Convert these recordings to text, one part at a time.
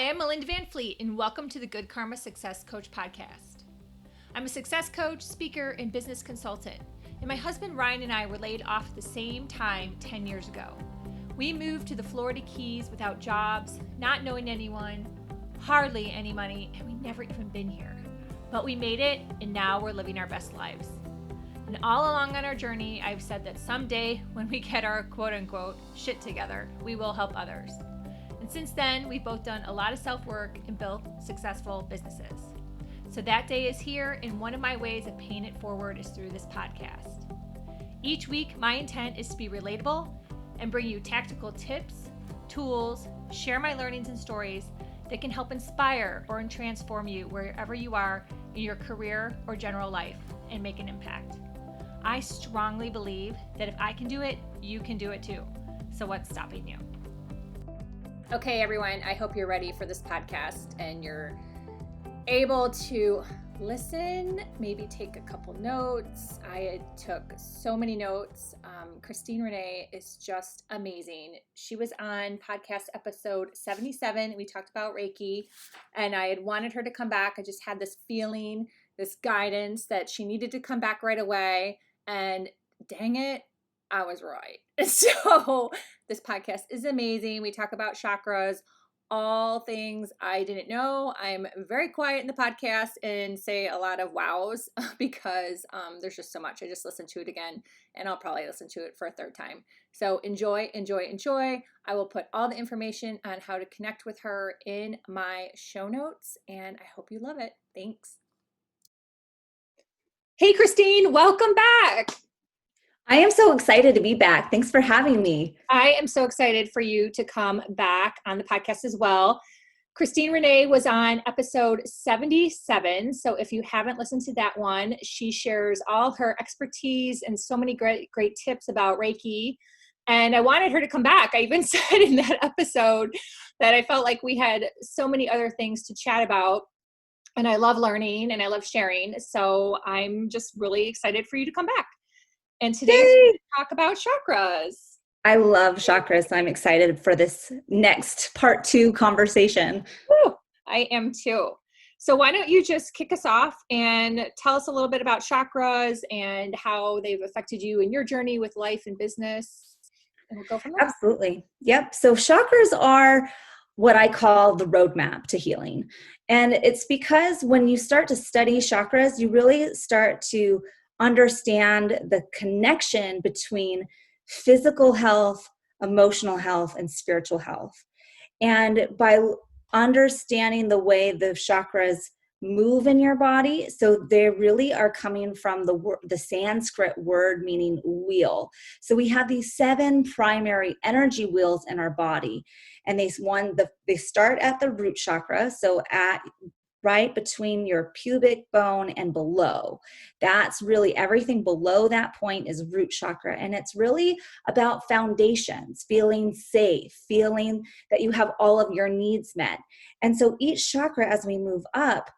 Hi, I'm Melinda Van Fleet, and welcome to the Good Karma Success Coach podcast. I'm a success coach, speaker, and business consultant, and my husband Ryan and I were laid off at the same time 10 years ago. We moved to the Florida Keys without jobs, not knowing anyone, hardly any money, and we never even been here. But we made it, and now we're living our best lives. And all along on our journey, I've said that someday when we get our quote-unquote shit together, we will help others. And since then, we've both done a lot of self-work and built successful businesses. So that day is here, and one of my ways of paying it forward is through this podcast. Each week, my intent is to be relatable and bring you tactical tips, tools, share my learnings and stories that can help inspire or transform you wherever you are in your career or general life and make an impact. I strongly believe that if I can do it, you can do it too. So what's stopping you? Okay, everyone, I hope you're ready for this podcast and you're able to listen, maybe take a couple notes. I took so many notes. Renee is just amazing. She was on podcast episode 77. We talked about Reiki, and I had wanted her to come back. I just had this feeling, this guidance that she needed to come back right away. And dang it, I was right. So this podcast is amazing. We talk about chakras, all things I didn't know. I'm very quiet in the podcast and say a lot of wows because there's just so much. I just listened to it again, and I'll probably listen to it for a third time. So enjoy, enjoy, enjoy. I will put all the information on how to connect with her in my show notes, and I hope you love it. Thanks. Hey, Christine, welcome back. I am so excited to be back. Thanks for having me. I am so excited for you to come back on the podcast as well. Renee was on episode 77. So if you haven't listened to that one, she shares all her expertise and so many great tips about Reiki. And I wanted her to come back. I even said in that episode that I felt like we had so many other things to chat about. And I love learning and I love sharing. So I'm just really excited for you to come back. And today we're going to talk about chakras. I love chakras, so I'm excited for this next part 2 conversation. Woo, I am too. So why don't you just kick us off and tell us a little bit about chakras and how they've affected you in your journey with life and business. And we'll go from there. Absolutely. Yep. So chakras are what I call the roadmap to healing. And it's because when you start to study chakras, you really start to understand the connection between physical health, emotional health, and spiritual health. And by understanding the way the chakras move in your body, so they really are coming from the Sanskrit word meaning wheel. So we have these 7 primary energy wheels in our body, and they start at the root chakra, so at right between your pubic bone and below. That's really everything below that point is root chakra. And it's really about foundations, feeling safe, feeling that you have all of your needs met. And so each chakra, as we move up,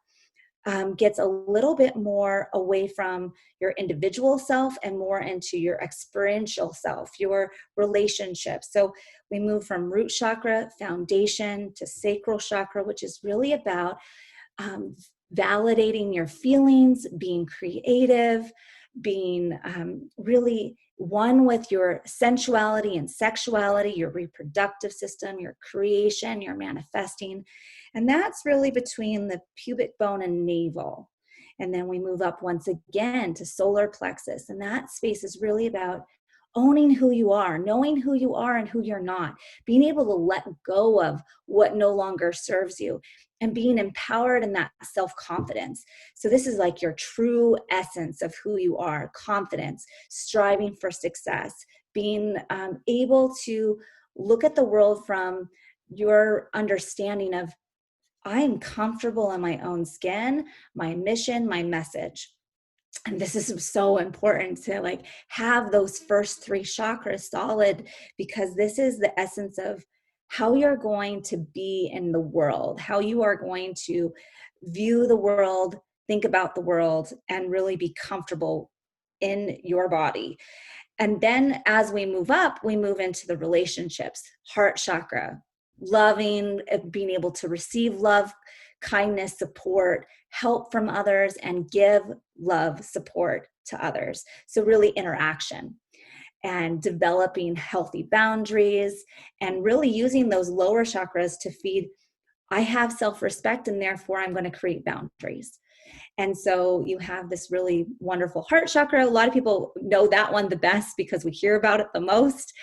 gets a little bit more away from your individual self and more into your experiential self, your relationships. So we move from root chakra, foundation, to sacral chakra, which is really about validating your feelings, being creative, being really one with your sensuality and sexuality, your reproductive system, your creation, your manifesting. And that's really between the pubic bone and navel. And then we move up once again to solar plexus. And that space is really about owning who you are, knowing who you are and who you're not, being able to let go of what no longer serves you, and being empowered in that self-confidence. So this is like your true essence of who you are: confidence, striving for success, being able to look at the world from your understanding of, I'm comfortable in my own skin, my mission, my message. And this is so important to have those first 3 chakras solid, because this is the essence of how you're going to be in the world, how you are going to view the world, think about the world, and really be comfortable in your body. And then as we move up, we move into the relationships, heart chakra, loving, being able to receive love, kindness, support, help from others, and give love, support to others. So really interaction and developing healthy boundaries and really using those lower chakras to feed, I have self-respect and therefore I'm going to create boundaries. And so you have this really wonderful heart chakra. A lot of people know that one the best because we hear about it the most.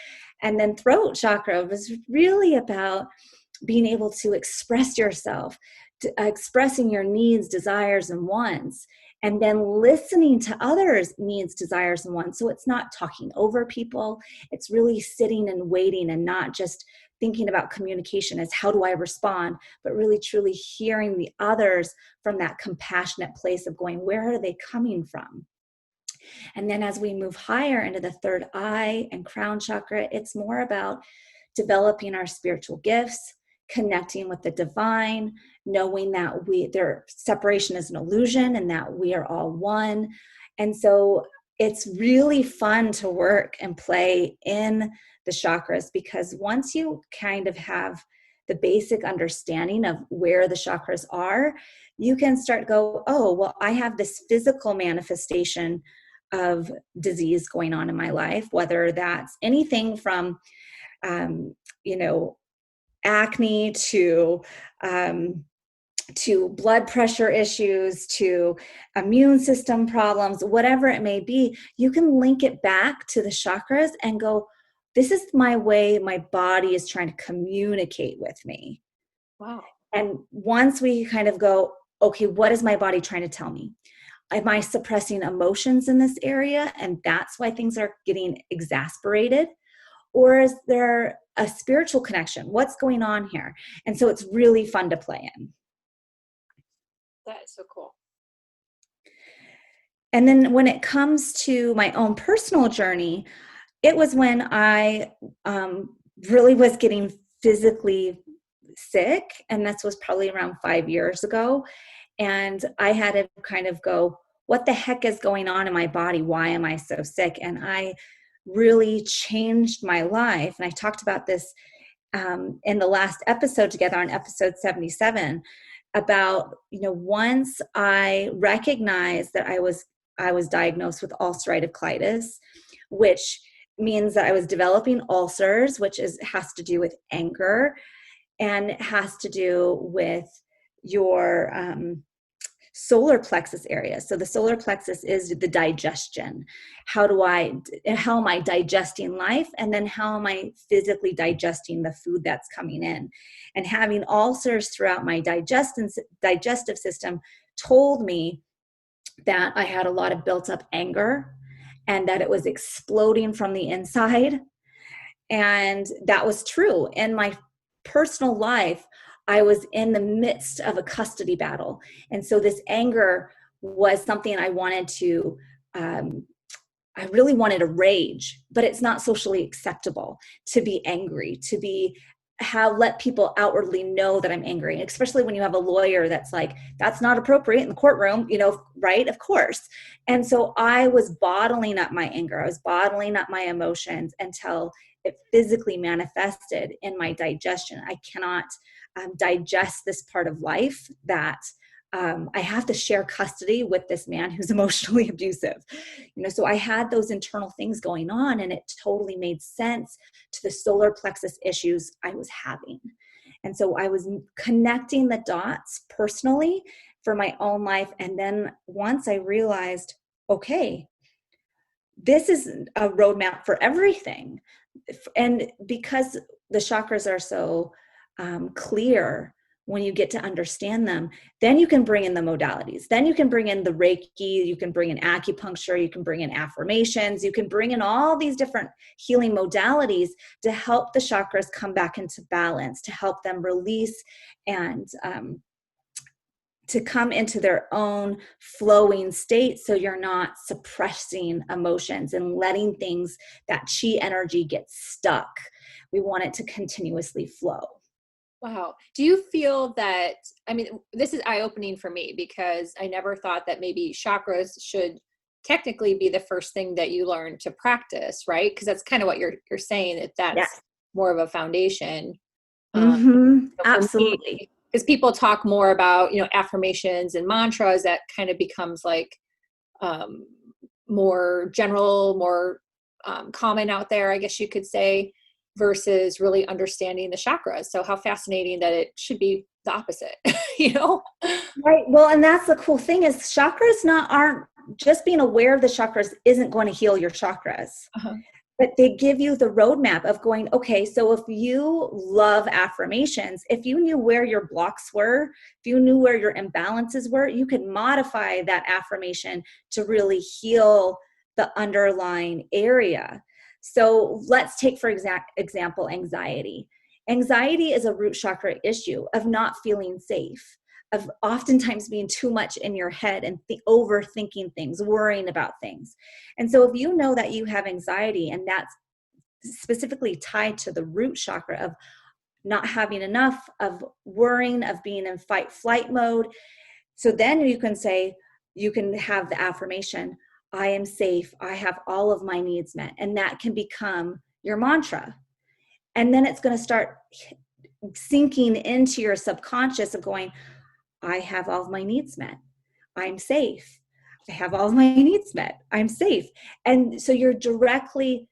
And then throat chakra was really about being able to express yourself, expressing your needs, desires, and wants, and then listening to others' needs, desires, and wants. So it's not talking over people. It's really sitting and waiting and not just thinking about communication as how do I respond, but really truly hearing the others from that compassionate place of going, where are they coming from? And then as we move higher into the third eye and crown chakra, it's more about developing our spiritual gifts, connecting with the divine, knowing that their separation is an illusion and that we are all one. And so it's really fun to work and play in the chakras, because once you kind of have the basic understanding of where the chakras are, you can start go, oh, well, I have this physical manifestation of disease going on in my life, whether that's anything from, acne to blood pressure issues, to immune system problems, whatever it may be. You can link it back to the chakras and go, this is my way my body is trying to communicate with me. Wow. And once we kind of go, okay, what is my body trying to tell me? Am I suppressing emotions in this area? And that's why things are getting exasperated? Or is there a spiritual connection? What's going on here? And so it's really fun to play in. That is so cool. And then when it comes to my own personal journey, it was when I really was getting physically sick. And this was probably around 5 years ago. And I had to kind of go, what the heck is going on in my body? Why am I so sick? And I really changed my life. And I talked about this in the last episode together on episode 77 about, once I recognized that I was diagnosed with ulcerative colitis, which means that I was developing ulcers, which has to do with anger, and it has to do with your solar plexus area. So the solar plexus is the digestion. How am I digesting life? And then how am I physically digesting the food that's coming in? And having ulcers throughout my digestive system told me that I had a lot of built up anger and that it was exploding from the inside. And that was true. In my personal life, I was in the midst of a custody battle. And so this anger was something I wanted to, I really wanted to rage, but it's not socially acceptable to be angry, let people outwardly know that I'm angry, especially when you have a lawyer that's like, that's not appropriate in the courtroom, right? Of course. And so I was bottling up my anger. I was bottling up my emotions until it physically manifested in my digestion. I cannot digest this part of life that I have to share custody with this man who's emotionally abusive. So I had those internal things going on, and it totally made sense to the solar plexus issues I was having. And so I was connecting the dots personally for my own life. And then once I realized, okay, this is a roadmap for everything. And because the chakras are so clear, when you get to understand them, then you can bring in the modalities. Then you can bring in the Reiki, you can bring in acupuncture, you can bring in affirmations, you can bring in all these different healing modalities to help the chakras come back into balance, to help them release and to come into their own flowing state, so you're not suppressing emotions and letting things, that chi energy, get stuck. We want it to continuously flow. Wow. Do you feel that, this is eye-opening for me, because I never thought that maybe chakras should technically be the first thing that you learn to practice, right? Because that's kind of what you're saying, that's Yes. more of a foundation. For me, Absolutely. because people talk more about, affirmations and mantras, that kind of becomes like um, more general, more common out there, I guess you could say, versus really understanding the chakras. So how fascinating that it should be the opposite, you know? Right. Well, and that's the cool thing is chakras aren't just being aware of the chakras isn't going to heal your chakras. Uh-huh. But they give you the roadmap of going, okay, so if you love affirmations, if you knew where your blocks were, if you knew where your imbalances were, you could modify that affirmation to really heal the underlying area. So let's take, for example, anxiety. Anxiety is a root chakra issue of not feeling safe, of oftentimes being too much in your head and overthinking things, worrying about things. And so if you know that you have anxiety and that's specifically tied to the root chakra of not having enough, of worrying, of being in fight flight mode, so then you can say, you can have the affirmation, I am safe, I have all of my needs met. And that can become your mantra. And then it's going to start sinking into your subconscious of going, I have all of my needs met. I'm safe. I have all of my needs met. I'm safe. And so you're directly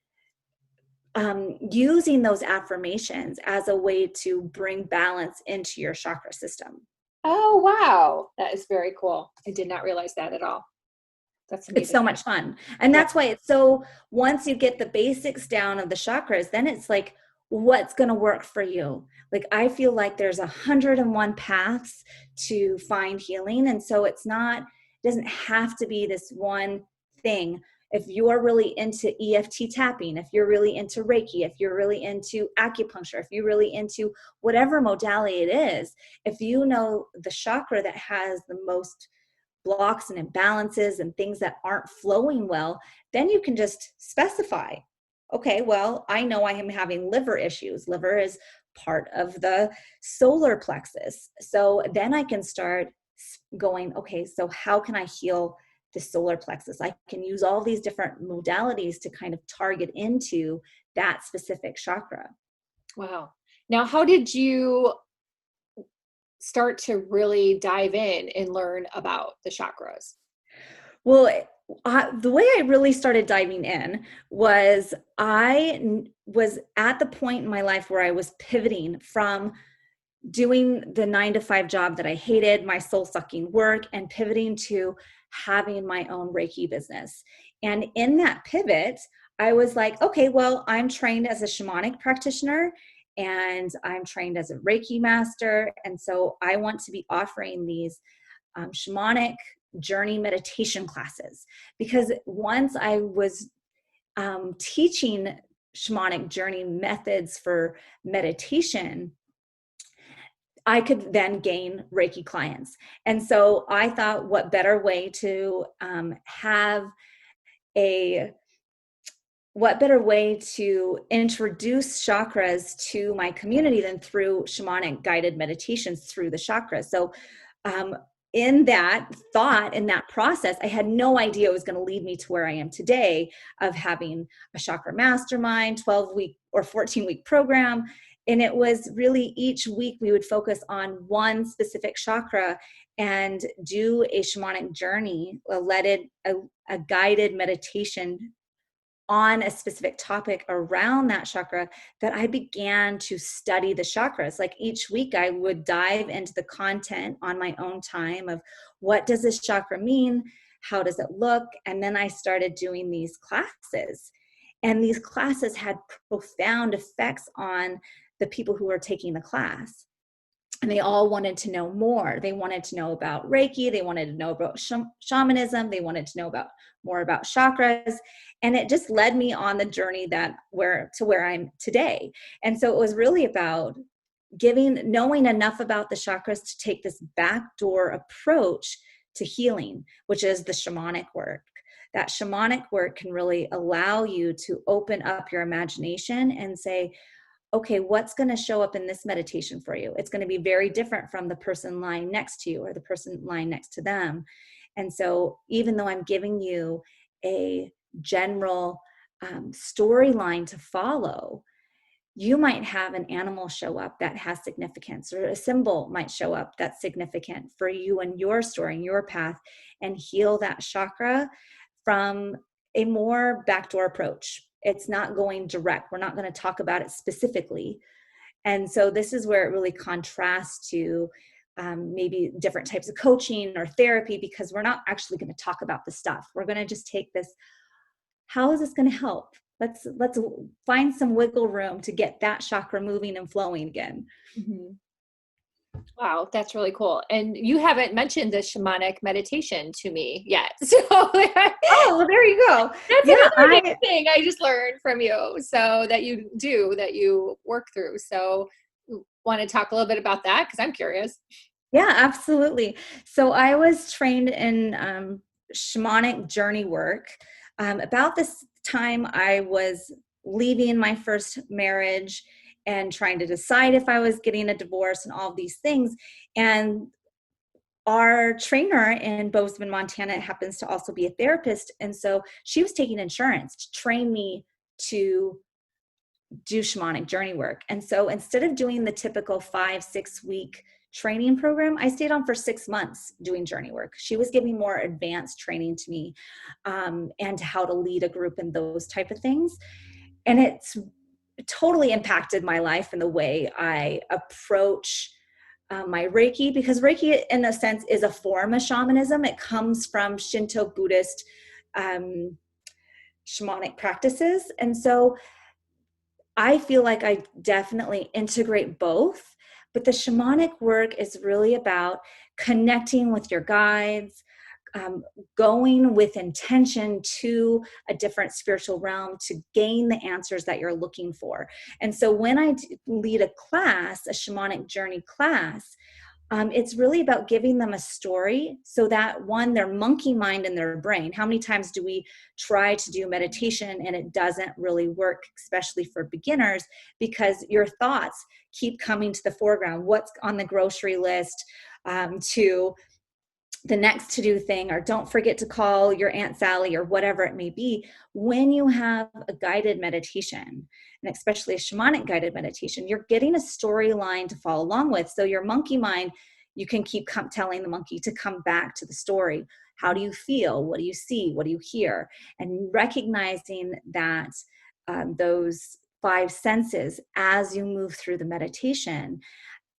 using those affirmations as a way to bring balance into your chakra system. Oh, wow. That is very cool. I did not realize that at all. That's amazing. It's so much fun. And that's why it's so, once you get the basics down of the chakras, then it's like, what's going to work for you? Like, I feel like there's 101 paths to find healing. And so it doesn't have to be this one thing. If you're really into EFT tapping, if you're really into Reiki, if you're really into acupuncture, if you're really into whatever modality it is, if you know the chakra that has the most blocks and imbalances and things that aren't flowing well, then you can just specify, okay, well, I know I am having liver issues. Liver is part of the solar plexus. So then I can start going, okay, so how can I heal the solar plexus? I can use all these different modalities to kind of target into that specific chakra. Wow. Now, how did you start to really dive in and learn about the chakras? Well, the way I really started diving in was was at the point in my life where I was pivoting from doing the 9 to 5 job that I hated, my soul sucking work, and pivoting to having my own Reiki business. And in that pivot, I was like, okay, well, I'm trained as a shamanic practitioner and I'm trained as a Reiki master. And so I want to be offering these shamanic journey meditation classes, because once I was teaching shamanic journey methods for meditation, I could then gain Reiki clients. And so I thought, what better way to what better way to introduce chakras to my community than through shamanic guided meditations through the chakras. So in that thought, in that process, I had no idea it was going to lead me to where I am today, of having a chakra mastermind, 12-week or 14-week program. And it was really, each week we would focus on one specific chakra and do a shamanic journey, a guided meditation on a specific topic around that chakra, that I began to study the chakras. Like each week I would dive into the content on my own time of, what does this chakra mean? How does it look? And then I started doing these classes. And these classes had profound effects on the people who were taking the class. And they all wanted to know more. They wanted to know about Reiki. They wanted to know about shamanism. They wanted to know more about chakras. And it just led me on the journey where I'm today. And so it was really about knowing enough about the chakras to take this backdoor approach to healing, which is the shamanic work. That shamanic work can really allow you to open up your imagination and say, okay, what's going to show up in this meditation for you? It's going to be very different from the person lying next to you or the person lying next to them. And so even though I'm giving you a general storyline to follow, you might have an animal show up that has significance, or a symbol might show up that's significant for you and your story and your path, and heal that chakra from a more backdoor approach. It's not going direct. We're not going to talk about it specifically. And so this is where it really contrasts to maybe different types of coaching or therapy, because we're not actually going to talk about the stuff. We're going to just take this, how is this going to help? Let's find some wiggle room to get that chakra moving and flowing again. Mm-hmm. Wow, that's really cool. And you haven't mentioned the shamanic meditation to me yet. So oh, well, there you go. That's another new thing I just learned from you. So that you work through. So want to talk a little bit about that? Because I'm curious. Yeah, absolutely. So I was trained in shamanic journey work. About this time, I was leaving my first marriage and trying to decide if I was getting a divorce and all of these things. And our trainer in Bozeman, Montana, happens to also be a therapist. And so she was taking insurance to train me to do shamanic journey work. And so instead of doing the typical 5-6 week training program, I stayed on for 6 months doing journey work. She was giving more advanced training to me, and how to lead a group and those type of things. And it's totally impacted my life and the way I approach my Reiki, because Reiki, in a sense, is a form of shamanism. It comes from Shinto Buddhist shamanic practices. And so I feel like I definitely integrate both, but the shamanic work is really about connecting with your guides, going with intention to a different spiritual realm to gain the answers that you're looking for. And so when I lead a class, a shamanic journey class, it's really about giving them a story so that, one, their monkey mind in their brain. How many times do we try to do meditation and it doesn't really work, especially for beginners, because your thoughts keep coming to the foreground. What's on the grocery list, to the next to-do thing, or don't forget to call your Aunt Sally, or whatever it may be. When you have a guided meditation, and especially a shamanic guided meditation, you're getting a storyline to follow along with. So your monkey mind, you can keep telling the monkey to come back to the story. How do you feel? What do you see? What do you hear? And recognizing that those 5 senses as you move through the meditation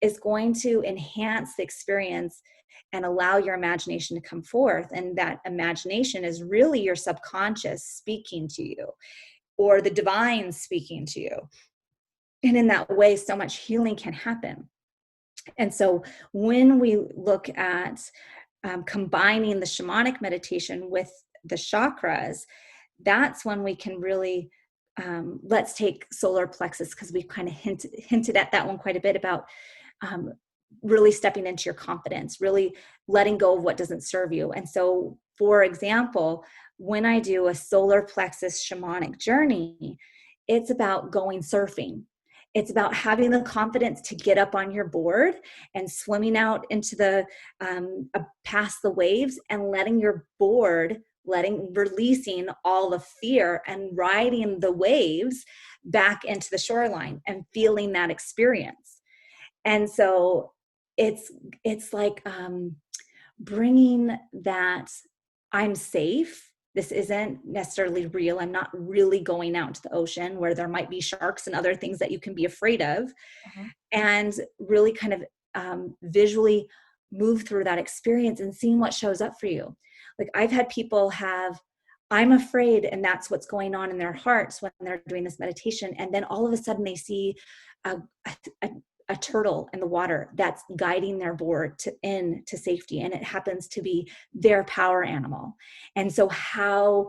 is going to enhance the experience and allow your imagination to come forth. And that imagination is really your subconscious speaking to you, or the divine speaking to you. And in that way, so much healing can happen. And so when we look at combining the shamanic meditation with the chakras, that's when we can really, let's take solar plexus, because we've kind of hinted at that one quite a bit, about really stepping into your confidence, really letting go of what doesn't serve you. And so, for example, when I do a solar plexus shamanic journey, it's about going surfing. It's about having the confidence to get up on your board and swimming out into the, past the waves, and letting your board, releasing all the fear and riding the waves back into the shoreline and feeling that experience. And so it's like bringing that I'm safe. This isn't necessarily real. I'm not really going out into the ocean where there might be sharks and other things that you can be afraid of. Uh-huh. And really kind of visually move through that experience and seeing what shows up for you. Like, I've had people have, I'm afraid, and that's what's going on in their hearts when they're doing this meditation. And then all of a sudden they see a turtle in the water that's guiding their board to safety. And it happens to be their power animal. And so how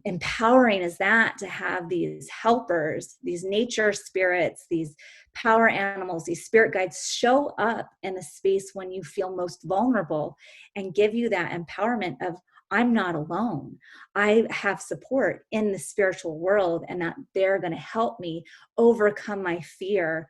empowering is that, to have these helpers, these nature spirits, these power animals, these spirit guides show up in a space when you feel most vulnerable, and give you that empowerment of, I'm not alone. I have support in the spiritual world, and that they're going to help me overcome my fear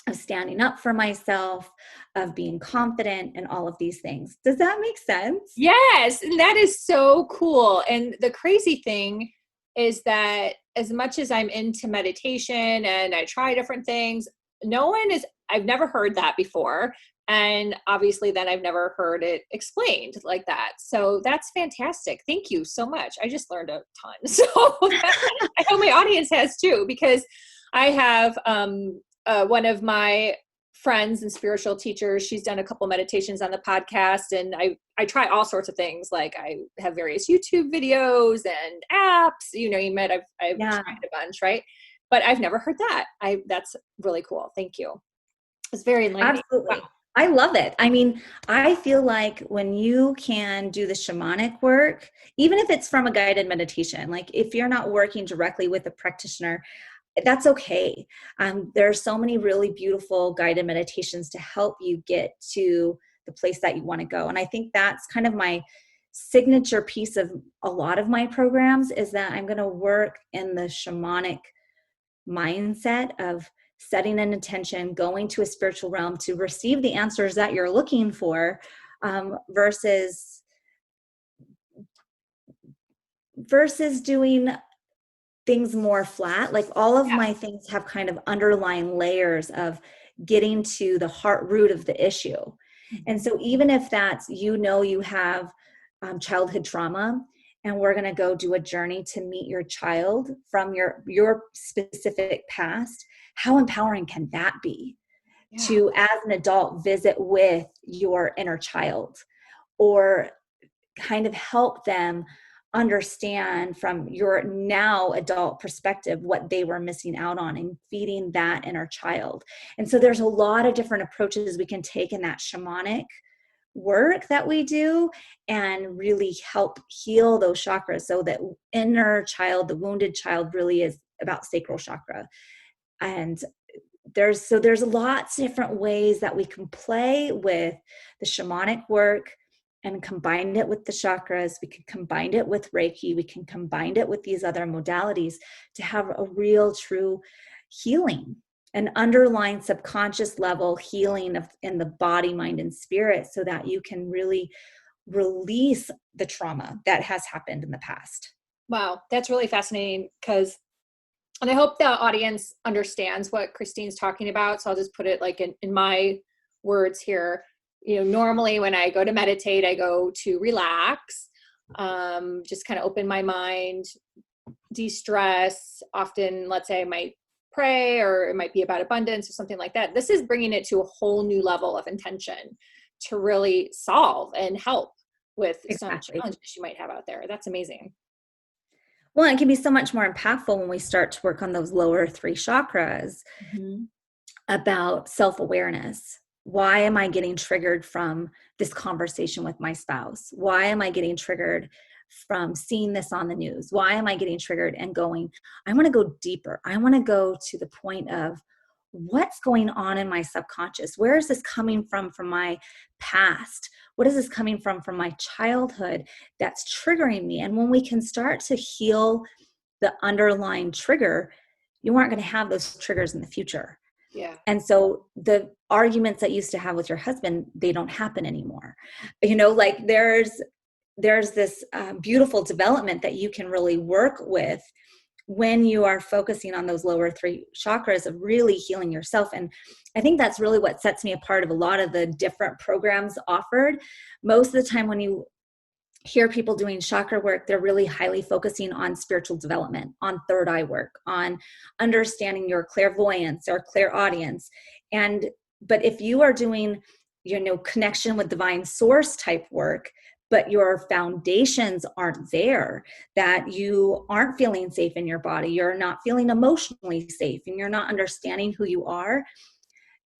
of standing up for myself, of being confident, and all of these things. Does that make sense? Yes. And that is so cool. And the crazy thing is that, as much as I'm into meditation and I try different things, I've never heard that before. And obviously then I've never heard it explained like that. So that's fantastic. Thank you so much. I just learned a ton. So I hope my audience has too, because I have one of my friends and spiritual teachers. She's done a couple meditations on the podcast, and I try all sorts of things. Like I have various YouTube videos and apps, you met, I've tried a bunch, right? But I've never heard that. That's really cool. Thank you. It's very enlightening. Absolutely. Wow. I love it. I mean, I feel like when you can do the shamanic work, even if it's from a guided meditation, like if you're not working directly with a practitioner, that's okay. There are so many really beautiful guided meditations to help you get to the place that you want to go. And I think that's kind of my signature piece of a lot of my programs, is that I'm going to work in the shamanic mindset of setting an intention, going to a spiritual realm to receive the answers that you're looking for, versus doing things more flat. Like all of my things have kind of underlying layers of getting to the heart root of the issue. And so even if that's, you have childhood trauma, and we're going to go do a journey to meet your child from your specific past, how empowering can that be? To, as an adult, visit with your inner child, or kind of help them understand from your now adult perspective what they were missing out on, and feeding that inner child. And so there's a lot of different approaches we can take in that shamanic work that we do, and really help heal those chakras. So that inner child, the wounded child, really is about sacral chakra. And there's lots of different ways that we can play with the shamanic work and combine it with the chakras. We can combine it with Reiki. We can combine it with these other modalities to have a real, true healing, an underlying subconscious level healing in the body, mind, and spirit, so that you can really release the trauma that has happened in the past. Wow, that's really fascinating, and I hope the audience understands what Christine's talking about. So I'll just put it like in my words here. Normally when I go to meditate, I go to relax, just kind of open my mind, de-stress. Often, let's say I might pray, or it might be about abundance or something like that. This is bringing it to a whole new level of intention to really solve and help with some challenges you might have out there. That's amazing. Well, it can be so much more impactful when we start to work on those lower 3 chakras, about self-awareness. Why am I getting triggered from this conversation with my spouse? Why am I getting triggered from seeing this on the news? Why am I getting triggered and going, I want to go deeper. I want to go to the point of what's going on in my subconscious. Where is this coming from my past? What is this coming from my childhood that's triggering me? And when we can start to heal the underlying trigger, you aren't going to have those triggers in the future. Yeah. And so the arguments that you used to have with your husband, they don't happen anymore. Like there's this beautiful development that you can really work with when you are focusing on those lower 3 chakras, of really healing yourself. And I think that's really what sets me apart of a lot of the different programs offered. Most of the time when you hear people doing chakra work, they're really highly focusing on spiritual development, on third eye work, on understanding your clairvoyance or clairaudience. But if you are doing, connection with divine source type work, but your foundations aren't there, that you aren't feeling safe in your body, you're not feeling emotionally safe, and you're not understanding who you are,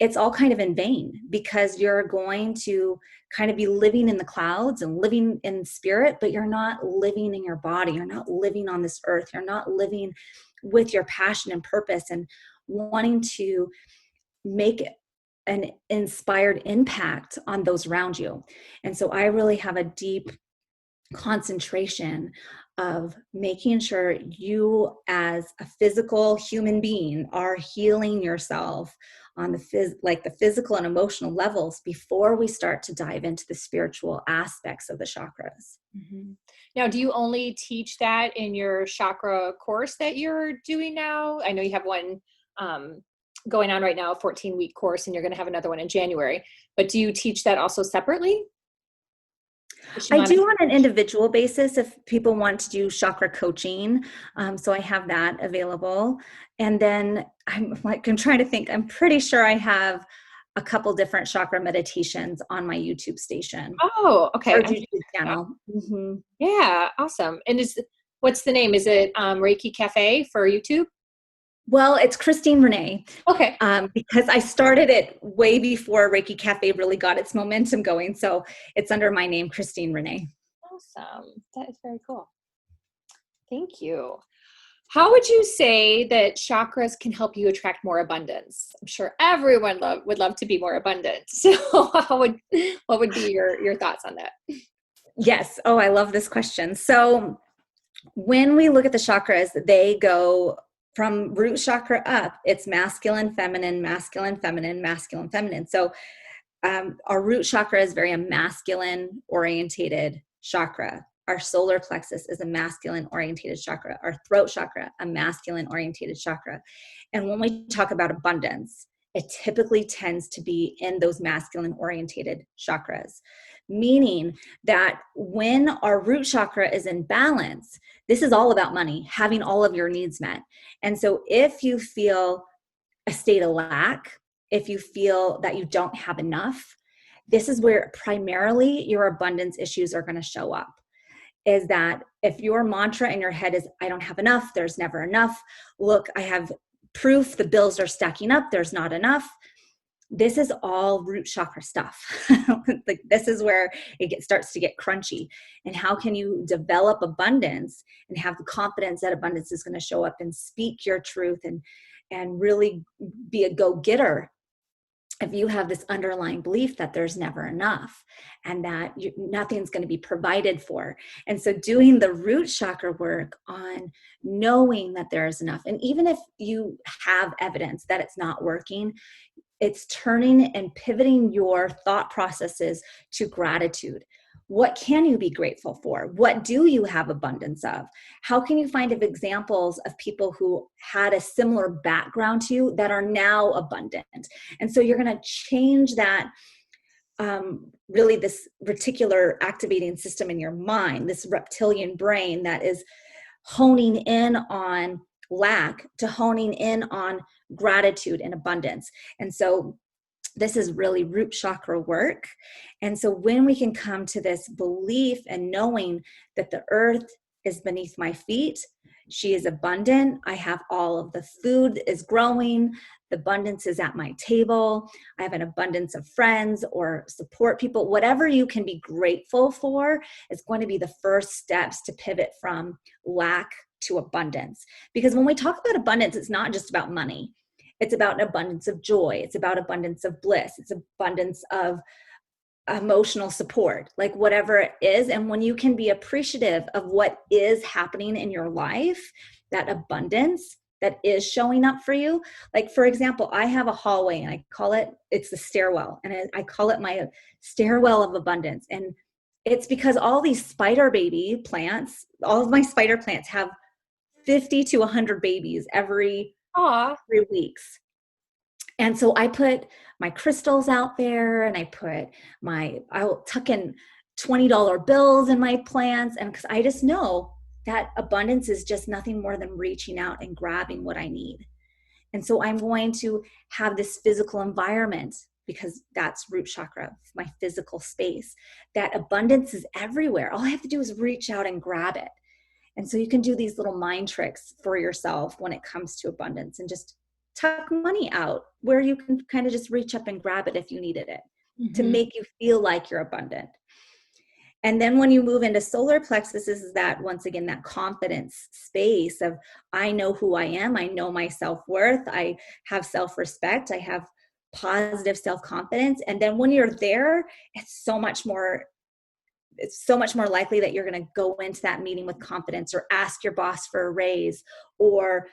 it's all kind of in vain, because you're going to kind of be living in the clouds and living in spirit, but you're not living in your body. You're not living on this earth. You're not living with your passion and purpose and wanting to make an inspired impact on those around you. And so I really have a deep concentration of making sure you as a physical human being are healing yourself on the physical and emotional levels before we start to dive into the spiritual aspects of the chakras. Mm-hmm. Now, do you only teach that in your chakra course that you're doing now? I know you have one going on right now, a 14-week course, and you're going to have another one in January. But do you teach that also separately? I do on an individual basis if people want to do chakra coaching. So I have that available. And then I'm trying to think, I'm pretty sure I have a couple different chakra meditations on my YouTube station. Oh, okay. Or YouTube channel. Mm-hmm. Yeah, awesome. And what's the name? Is it Reiki Cafe for YouTube? Well, it's Christine Renee. Okay. Because I started it way before Reiki Cafe really got its momentum going. So it's under my name, Christine Renee. Awesome. That is very cool. Thank you. How would you say that chakras can help you attract more abundance? I'm sure everyone would love to be more abundant. So what would be your thoughts on that? Yes. Oh, I love this question. So when we look at the chakras, they go from root chakra up. It's masculine, feminine, masculine, feminine, masculine, feminine. So our root chakra is very a masculine orientated chakra. Our solar plexus is a masculine orientated chakra. Our throat chakra, a masculine orientated chakra. And when we talk about abundance, it typically tends to be in those masculine orientated chakras, meaning that when our root chakra is in balance, this is all about money, having all of your needs met. And so if you feel a state of lack, if you feel that you don't have enough, this is where primarily your abundance issues are going to show up. Is that if your mantra in your head is, I don't have enough, there's never enough, look, I have proof the bills are stacking up, there's not enough. This is all root chakra stuff. Like this is where it starts to get crunchy. And how can you develop abundance and have the confidence that abundance is going to show up and speak your truth and really be a go-getter if you have this underlying belief that there's never enough and that nothing's going to be provided for. And so doing the root chakra work on knowing that there is enough, and even if you have evidence that it's not working, it's turning and pivoting your thought processes to gratitude. What can you be grateful for? What do you have abundance of? How can you find examples of people who had a similar background to you that are now abundant? And so you're going to change that, really this reticular activating system in your mind, this reptilian brain that is honing in on lack to honing in on gratitude and abundance. And so this is really root chakra work. And so when we can come to this belief and knowing that the earth is beneath my feet, she is abundant, I have all of the food is growing, the abundance is at my table, I have an abundance of friends or support people, whatever you can be grateful for is going to be the first steps to pivot from lack to abundance. Because when we talk about abundance, it's not just about money. It's about an abundance of joy. It's about abundance of bliss. It's abundance of emotional support, like whatever it is. And when you can be appreciative of what is happening in your life, that abundance that is showing up for you. Like, for example, I have a hallway and it's the stairwell. And I call it my stairwell of abundance. And it's because all these spider baby plants, all of my spider plants have 50 to 100 babies every 3 weeks. And so I put my crystals out there and I will tuck in $20 bills in my plants. And because I just know that abundance is just nothing more than reaching out and grabbing what I need. And so I'm going to have this physical environment because that's root chakra, my physical space. That abundance is everywhere. All I have to do is reach out and grab it. And so you can do these little mind tricks for yourself when it comes to abundance and just tuck money out where you can kind of just reach up and grab it if you needed it to make you feel like you're abundant. And then when you move into solar plexus, this is that, once again, that confidence space of, I know who I am. I know my self-worth. I have self-respect. I have positive self-confidence. And then when you're there, it's so much more it's so much more likely that you're going to go into that meeting with confidence, or ask your boss for a raise, or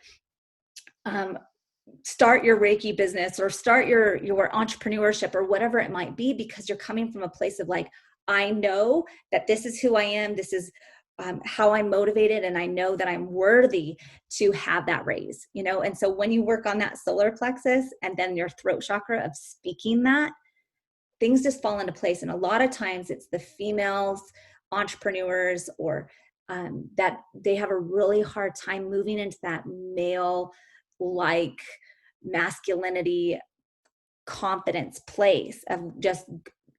start your Reiki business, or start your entrepreneurship, or whatever it might be, because you're coming from a place of like, I know that this is who I am. This is how I'm motivated. And I know that I'm worthy to have that raise, And so when you work on that solar plexus and then your throat chakra of speaking that, things just fall into place. And a lot of times it's the females, entrepreneurs, or that they have a really hard time moving into that male like masculinity confidence place of just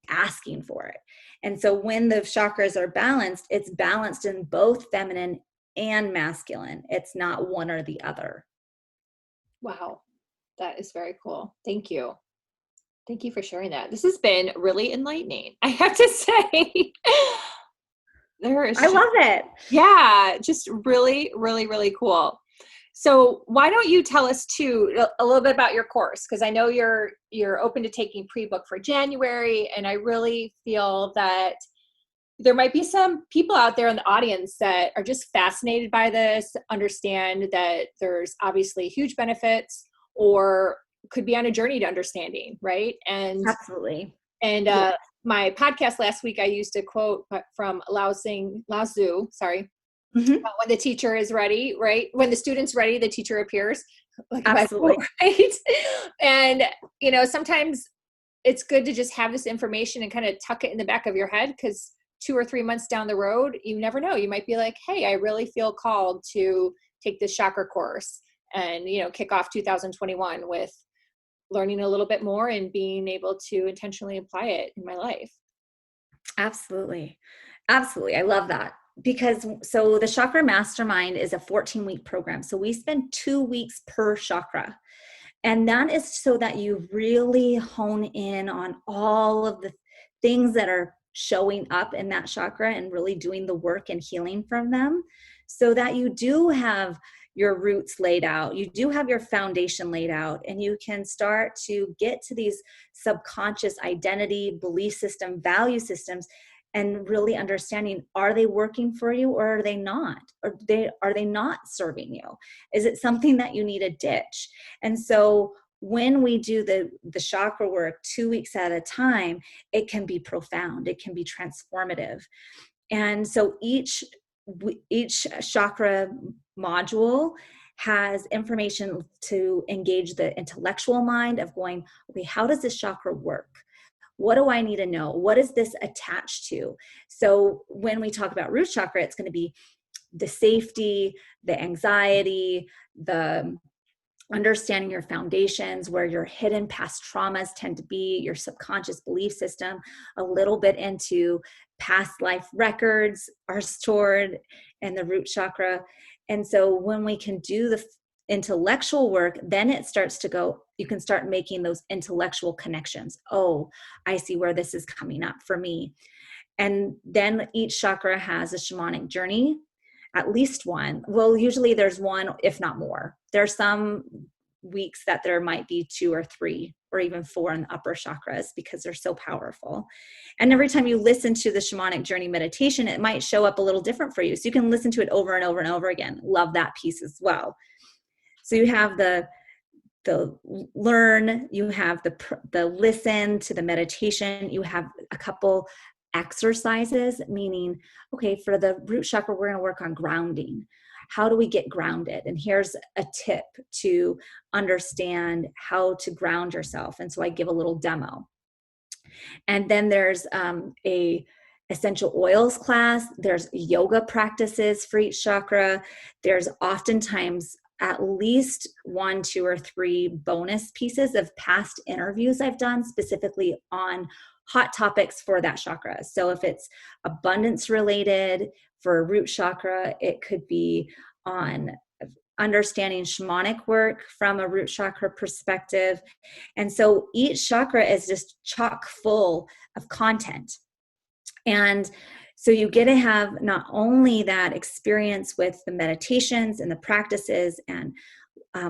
asking for it. And so when the chakras are balanced, it's balanced in both feminine and masculine. It's not one or the other. Wow. That is very cool. Thank you. Thank you for sharing that. This has been really enlightening, I have to say. I love it. Yeah, just really, really, really cool. So why don't you tell us too a little bit about your course? Because I know you're open to taking pre-book for January, and I really feel that there might be some people out there in the audience that are just fascinated by this, understand that there's obviously huge benefits, or could be on a journey to understanding, right? And absolutely. And my podcast last week, I used a quote from Lao Tzu, sorry. Mm-hmm. When the teacher is ready, right? When the student's ready, the teacher appears. Like absolutely. Quote, right? And, sometimes it's good to just have this information and kind of tuck it in the back of your head, because 2 or 3 months down the road, you never know. You might be like, hey, I really feel called to take this chakra course and, kick off 2021 with learning a little bit more and being able to intentionally apply it in my life. Absolutely. Absolutely. I love that. Because so the Chakra Mastermind is a 14-week program. So we spend 2 weeks per chakra. And that is so that you really hone in on all of the things that are showing up in that chakra and really doing the work and healing from them, so that you do have your roots laid out, you do have your foundation laid out, and you can start to get to these subconscious identity, belief system, value systems, and really understanding, are they working for you or are they not? Are they not serving you? Is it something that you need to ditch? And so when we do the chakra work 2 weeks at a time, it can be profound, it can be transformative. And so each chakra module has information to engage the intellectual mind of going, okay, how does this chakra work? What do I need to know? What is this attached to? So when we talk about root chakra, it's going to be the safety, the anxiety, the understanding your foundations, where your hidden past traumas tend to be, your subconscious belief system, a little bit into past life records are stored in the root chakra. And so when we can do the intellectual work, then it starts to go, you can start making those intellectual connections. Oh, I see where this is coming up for me. And then each chakra has a shamanic journey, at least one. Well, usually there's one, if not more. There's some weeks that there might be 2 or 3 or even 4 in the upper chakras, because they're so powerful. And every time you listen to the shamanic journey meditation, it might show up a little different for you. So you can listen to it over and over and over again. Love that piece as well. So you have the learn, you have the listen to the meditation, you have a couple exercises, meaning, okay, for the root chakra, we're going to work on grounding. How do we get grounded? And here's a tip to understand how to ground yourself. And so I give a little demo. And then there's a essential oils class. There's yoga practices for each chakra. There's oftentimes at least 1, 2, or 3 bonus pieces of past interviews I've done specifically on hot topics for that chakra. So if it's abundance related for a root chakra, it could be on understanding shamanic work from a root chakra perspective. And so each chakra is just chock full of content. And so you get to have not only that experience with the meditations and the practices and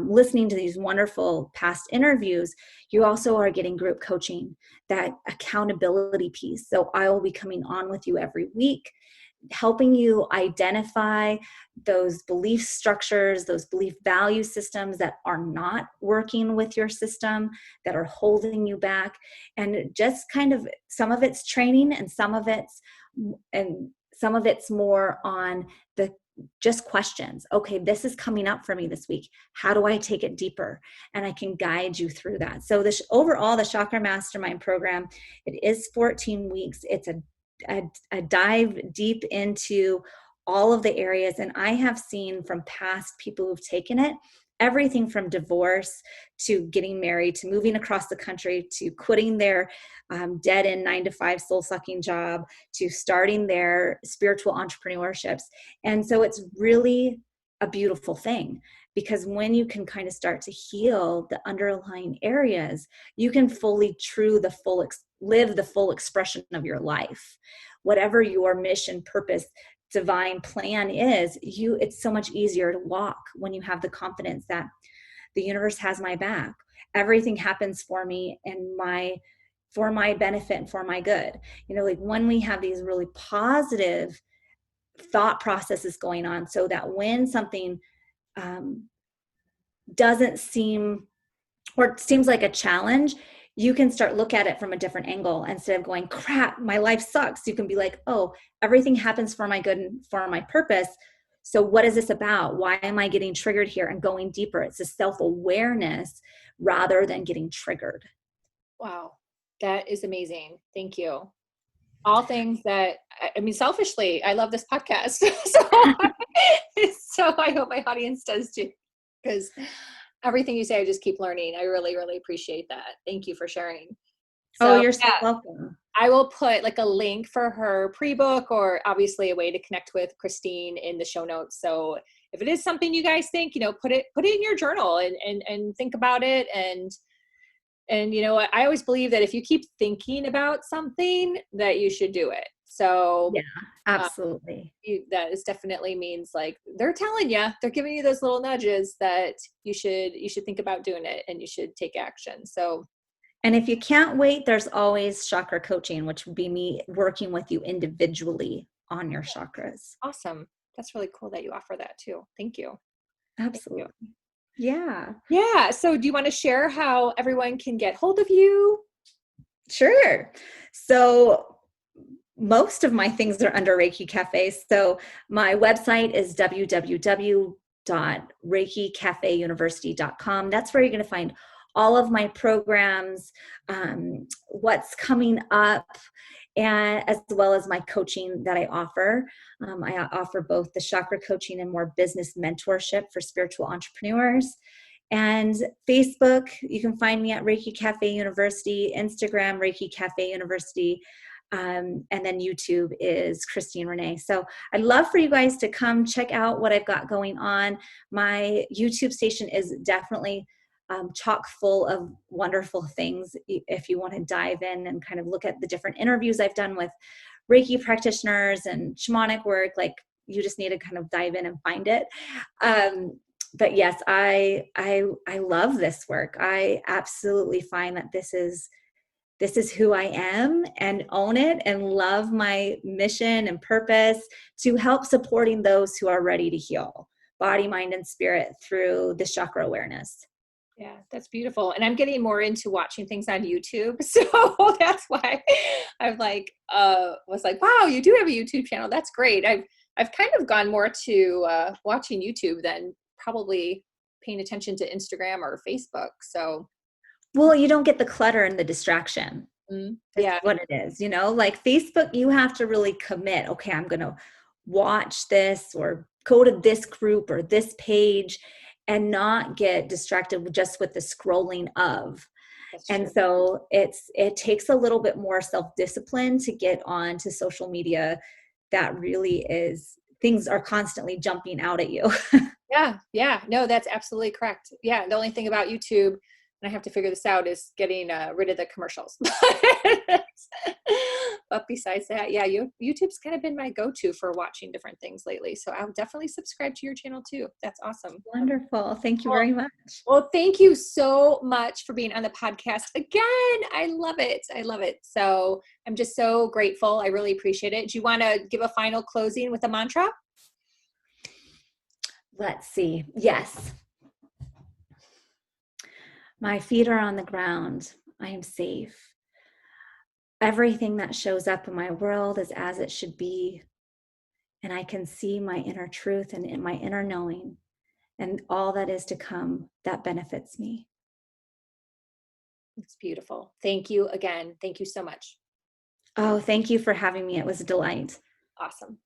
listening to these wonderful past interviews, you also are getting group coaching, that accountability piece. So I will be coming on with you every week, helping you identify those belief structures, those belief value systems that are not working with your system, that are holding you back. And just kind of, some of it's training and some of it's more on the just questions. Okay, this is coming up for me this week. How do I take it deeper? And I can guide you through that. So overall, the Chakra Mastermind program, it is 14 weeks. It's a dive deep into all of the areas. And I have seen from past people who've taken it, everything from divorce to getting married to moving across the country to quitting their dead-end 9-to-5 soul-sucking job to starting their spiritual entrepreneurships. And so it's really a beautiful thing, because when you can kind of start to heal the underlying areas, you can fully live the full expression of your life. Whatever your mission, purpose, divine plan is, it's so much easier to walk when you have the confidence that the universe has my back. Everything happens for me and for my benefit and for my good. Like when we have these really positive thought processes going on, so that when something doesn't seem, or it seems like a challenge, you can start look at it from a different angle. Instead of going, crap, my life sucks, you can be like, oh, everything happens for my good and for my purpose. So what is this about? Why am I getting triggered here? And going deeper. It's a self-awareness rather than getting triggered. Wow. That is amazing. Thank you. All things that, I mean, selfishly, I love this podcast. So I hope my audience does too, because everything you say, I just keep learning. I really, really appreciate that. Thank you for sharing. So, you're so welcome. I will put like a link for her pre-book, or obviously a way to connect with Christine, in the show notes. So if it is something you guys think, put it in your journal and think about it. And I always believe that if you keep thinking about something, that you should do it. So yeah, absolutely. That is definitely means like they're telling you, they're giving you those little nudges that you should think about doing it and you should take action. So, and if you can't wait, there's always chakra coaching, which would be me working with you individually on your chakras. Awesome. That's really cool that you offer that too. Thank you. Absolutely. Thank you. Yeah. Yeah. So do you want to share how everyone can get hold of you? Sure. So most of my things are under Reiki Cafe. So my website is www.reikicafeuniversity.com. That's where you're going to find all of my programs, what's coming up, and as well as my coaching that I offer. I offer both the chakra coaching and more business mentorship for spiritual entrepreneurs. And Facebook, you can find me at Reiki Cafe University, Instagram, Reiki Cafe University, and then YouTube is Christine Renee. So I'd love for you guys to come check out what I've got going on. My YouTube station is definitely chock full of wonderful things if you want to dive in and kind of look at the different interviews I've done with Reiki practitioners and shamanic work. Like, you just need to kind of dive in and find it. But yes, I love this work. I absolutely find that this is who I am, and own it and love my mission and purpose to help supporting those who are ready to heal body, mind, and spirit through the chakra awareness. Yeah, that's beautiful. And I'm getting more into watching things on YouTube. So that's why I've was like, wow, you do have a YouTube channel. That's great. I've kind of gone more to watching YouTube than probably paying attention to Instagram or Facebook. So, well, you don't get the clutter and the distraction. Yeah, what it is, like Facebook, you have to really commit. Okay, I'm going to watch this or go to this group or this page, and not get distracted just with the scrolling of. And so it takes a little bit more self-discipline to get on to social media. That really is, things are constantly jumping out at you. Yeah. No, that's absolutely correct. Yeah. The only thing about YouTube, and I have to figure this out, is getting rid of the commercials. But besides that, yeah, YouTube's kind of been my go-to for watching different things lately. So I'll definitely subscribe to your channel too. That's awesome. Wonderful. Thank you Well, very much. well, thank you so much for being on the podcast again. I love it. I love it. So I'm just so grateful. I really appreciate it. Do you want to give a final closing with a mantra? Let's see. Yes. My feet are on the ground. I am safe. Everything that shows up in my world is as it should be. And I can see my inner truth and in my inner knowing and all that is to come that benefits me. It's beautiful. Thank you again. Thank you so much. Oh, thank you for having me. It was a delight. Awesome.